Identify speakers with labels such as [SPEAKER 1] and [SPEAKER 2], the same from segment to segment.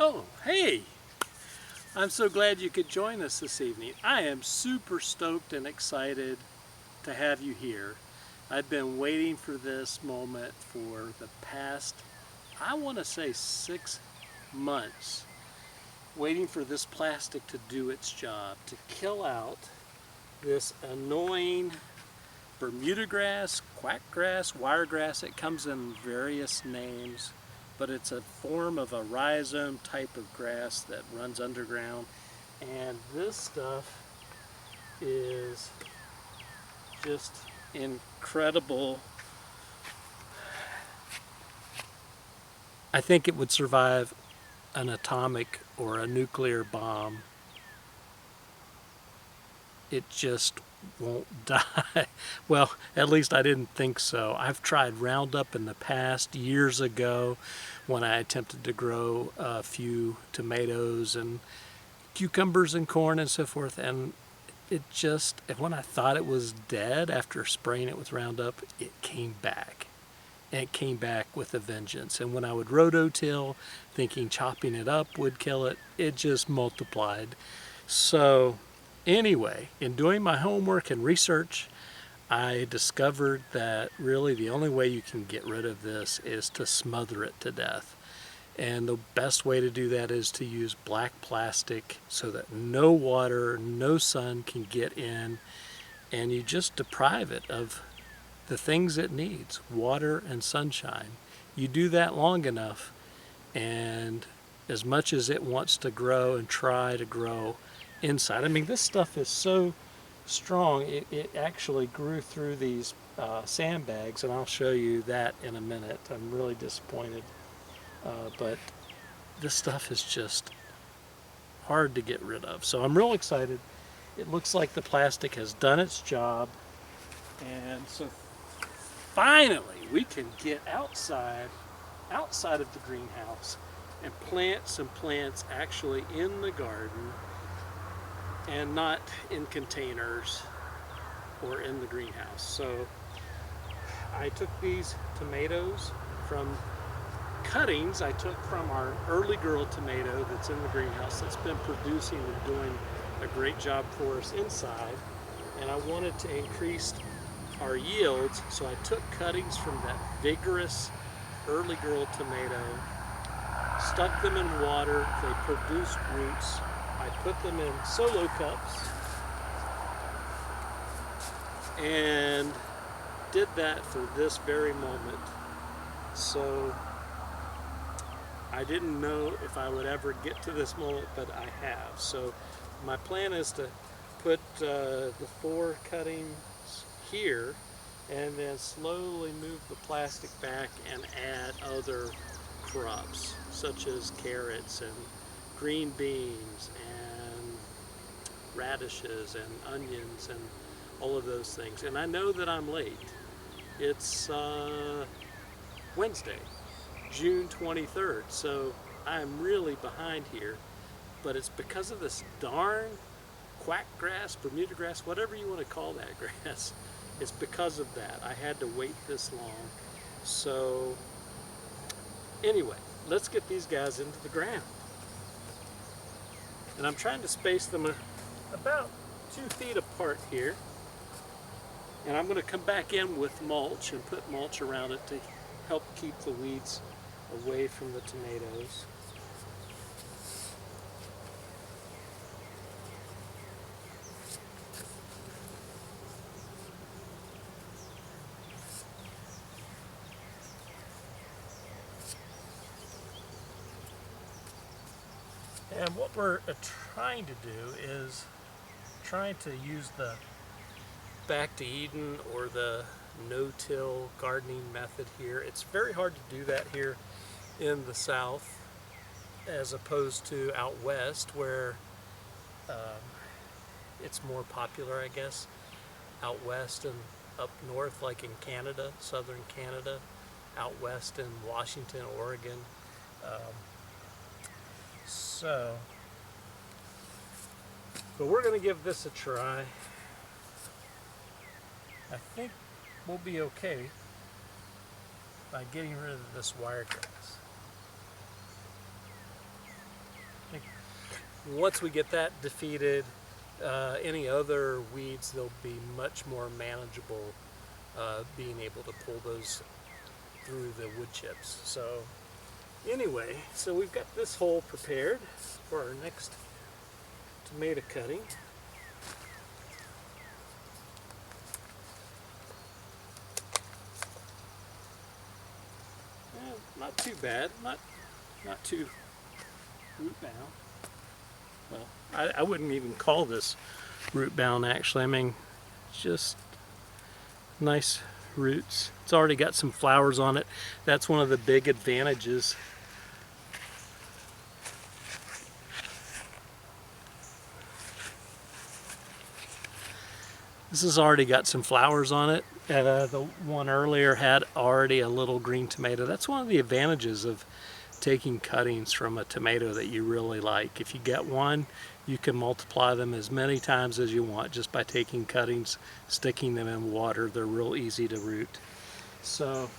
[SPEAKER 1] Oh, hey! I'm so glad you could join us this evening. I am super stoked and excited to have you here. I've been waiting for this moment for the past, I want to say 6 months, waiting for this plastic to do its job, to kill out this annoying Bermuda grass, quackgrass, wiregrass. It comes in various names, but it's a form of a rhizome type of grass that runs underground. And this stuff is just incredible. I think it would survive an atomic or a nuclear bomb. It just won't die. Well, at least I didn't think so. I've tried Roundup in the past, years ago, when I attempted to grow a few tomatoes and cucumbers and corn and so forth, and it just, when I thought it was dead after spraying it with Roundup, it came back. And it came back with a vengeance. And when I would rototill, thinking chopping it up would kill it, it just multiplied. So anyway, in doing my homework and research, I discovered that really the only way you can get rid of this is to smother it to death. And the best way to do that is to use black plastic so that no water, no sun can get in, and you just deprive it of the things it needs, water and sunshine. You do that long enough, and as much as it wants to grow and try to grow inside. I mean, this stuff is so strong, it actually grew through these sandbags, and I'll show you that in a minute. I'm really disappointed. But this stuff is just hard to get rid of. So I'm real excited. It looks like the plastic has done its job. And so finally we can get outside of the greenhouse and plant some plants actually in the garden and not in containers or in the greenhouse. So I took these tomatoes from cuttings I took from our early girl tomato that's in the greenhouse that's been producing and doing a great job for us inside, and I wanted to increase our yields, so I took cuttings from that vigorous early girl tomato, stuck them in water, they produced roots. I put them in solo cups and did that for this very moment. So I didn't know if I would ever get to this moment, but I have. So my plan is to put the 4 cuttings here and then slowly move the plastic back and add other crops such as carrots and green beans and radishes and onions and all of those things. And I know that I'm late. It's Wednesday, June 23rd, so I'm really behind here, but it's because of this darn quackgrass, Bermuda grass, whatever you want to call that grass. It's because of that. I had to wait this long. So anyway, let's get these guys into the ground. And I'm trying to space them about 2 feet apart here. And I'm going to come back in with mulch and put mulch around it to help keep the weeds away from the tomatoes. And what we're trying to do is trying to use the back to Eden or the no-till gardening method here. It's very hard to do that here in the South as opposed to out west where it's more popular, I guess. Out west and up north, like in Canada, southern Canada, out west in Washington, Oregon. But we're going to give this a try. I think we'll be okay by getting rid of this wiregrass. Once we get that defeated, any other weeds, they'll be much more manageable, being able to pull those through the wood chips. So anyway, so we've got this hole prepared for our next tomato cutting. Not too bad, not too root bound. Well, I wouldn't even call this root bound actually. I mean, it's just nice roots. It's already got some flowers on it. That's one of the big advantages. This has already got some flowers on it. The one earlier had already a little green tomato. That's one of the advantages of taking cuttings from a tomato that you really like. If you get one, you can multiply them as many times as you want just by taking cuttings, sticking them in water. They're real easy to root. So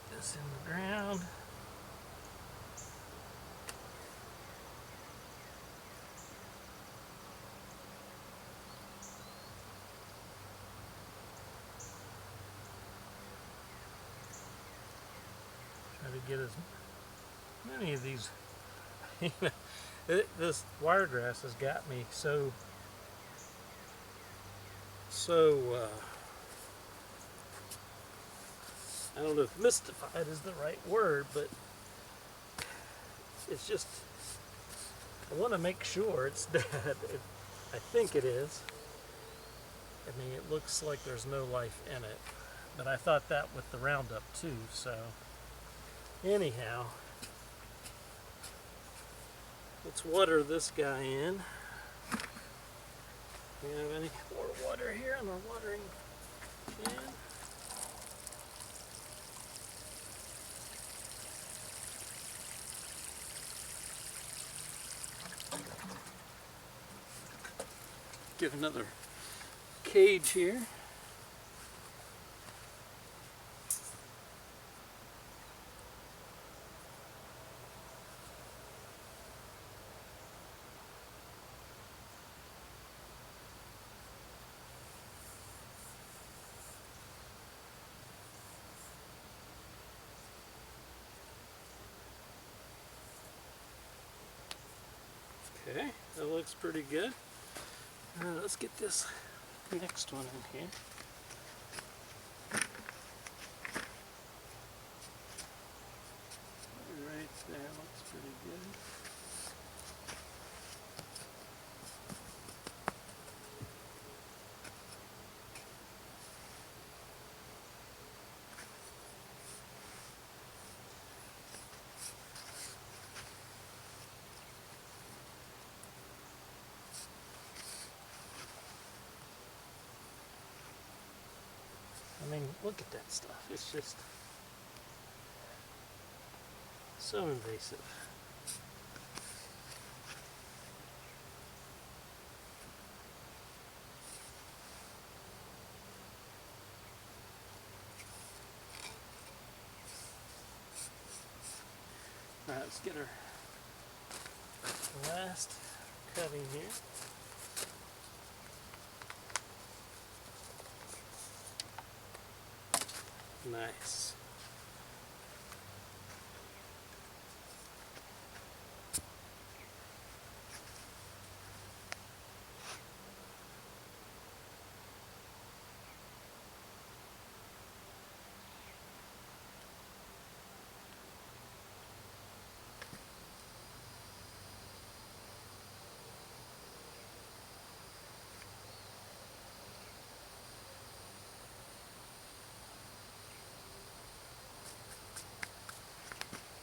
[SPEAKER 1] get this in the ground. Try to get as many of these. This wiregrass has got me so I don't know if mystified is the right word, but it's just, I want to make sure it's dead. I think it is. I mean, it looks like there's no life in it, but I thought that with the Roundup too, so anyhow, let's water this guy in. Do we have any more water here in our watering can? Get another cage here. Okay, that looks pretty good. Let's get this next one in here. Right there looks pretty good. I mean, look at that stuff. It's just so invasive. All right, let's get our last cutting here. Nice.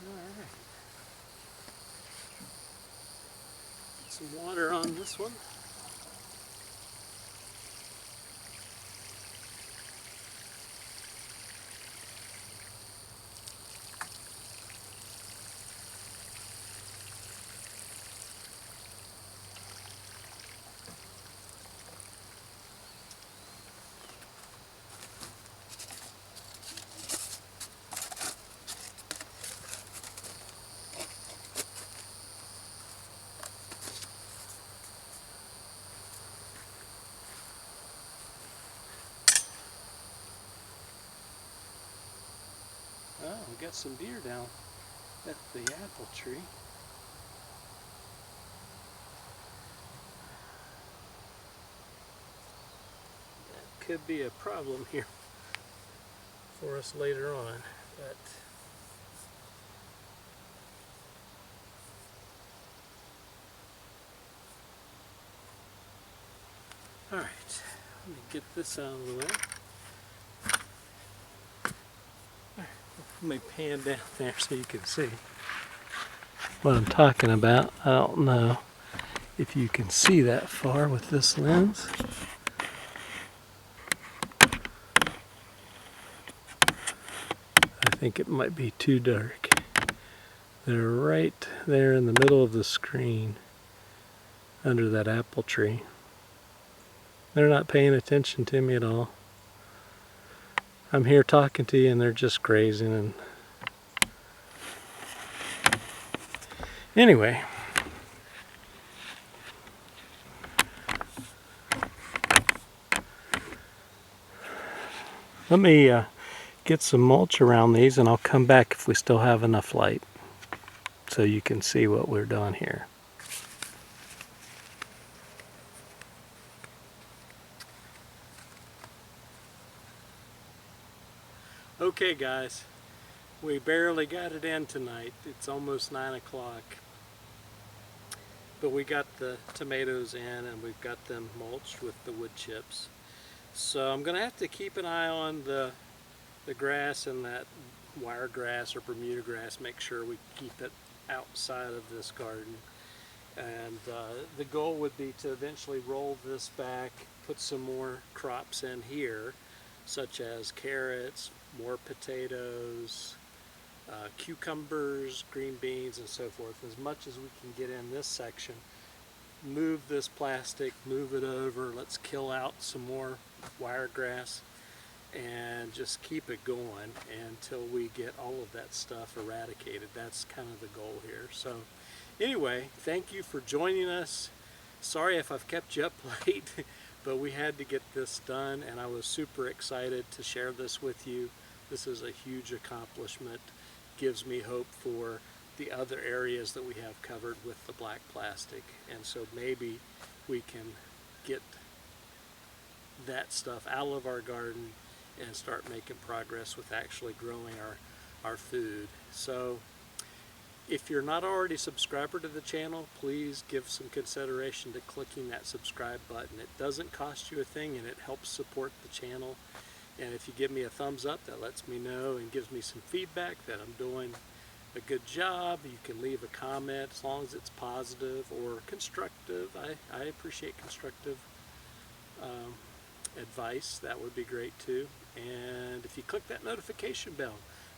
[SPEAKER 1] Alright. Some water on this one. Oh, we got some deer down at the apple tree. That could be a problem here for us later on, but all right, let me get this out of the way. Let me pan down there so you can see what I'm talking about. I don't know if you can see that far with this lens. I think it might be too dark. They're right there in the middle of the screen under that apple tree. They're not paying attention to me at all. I'm here talking to you and they're just grazing. And anyway, let me get some mulch around these and I'll come back if we still have enough light so you can see what we're doing here. Okay guys, we barely got it in tonight. It's almost 9 o'clock. But we got the tomatoes in and we've got them mulched with the wood chips. So I'm going to have to keep an eye on the grass and that wire grass or Bermuda grass, make sure we keep it outside of this garden. And the goal would be to eventually roll this back, put some more crops in here, such as carrots, more potatoes, cucumbers, green beans, and so forth, as much as we can get in this section. Move this plastic, move it over, let's kill out some more wiregrass and just keep it going until we get all of that stuff eradicated. That's kind of the goal here. So anyway, thank you for joining us. Sorry if I've kept you up late, but we had to get this done and I was super excited to share this with you. This is a huge accomplishment. Gives me hope for the other areas that we have covered with the black plastic, and so maybe we can get that stuff out of our garden and start making progress with actually growing our food. So if you're not already a subscriber to the channel, please give some consideration to clicking that subscribe button. It doesn't cost you a thing and it helps support the channel. And if you give me a thumbs up, that lets me know and gives me some feedback that I'm doing a good job. You can leave a comment as long as it's positive or constructive. I appreciate constructive advice. That would be great too. And if you click that notification bell,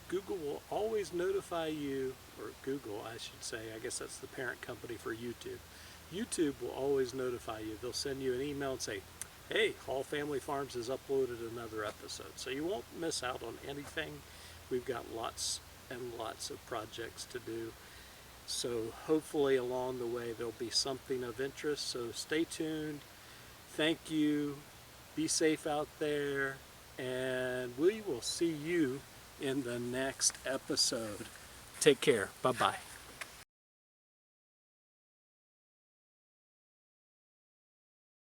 [SPEAKER 1] Google will always notify you, or Google I should say, I guess that's the parent company for YouTube. YouTube will always notify you. They'll send you an email and say, hey, Hall Family Farms has uploaded another episode. So you won't miss out on anything. We've got lots and lots of projects to do. So hopefully along the way there'll be something of interest. So stay tuned. Thank you. Be safe out there. And we will see you in the next episode. Take care. Bye-bye.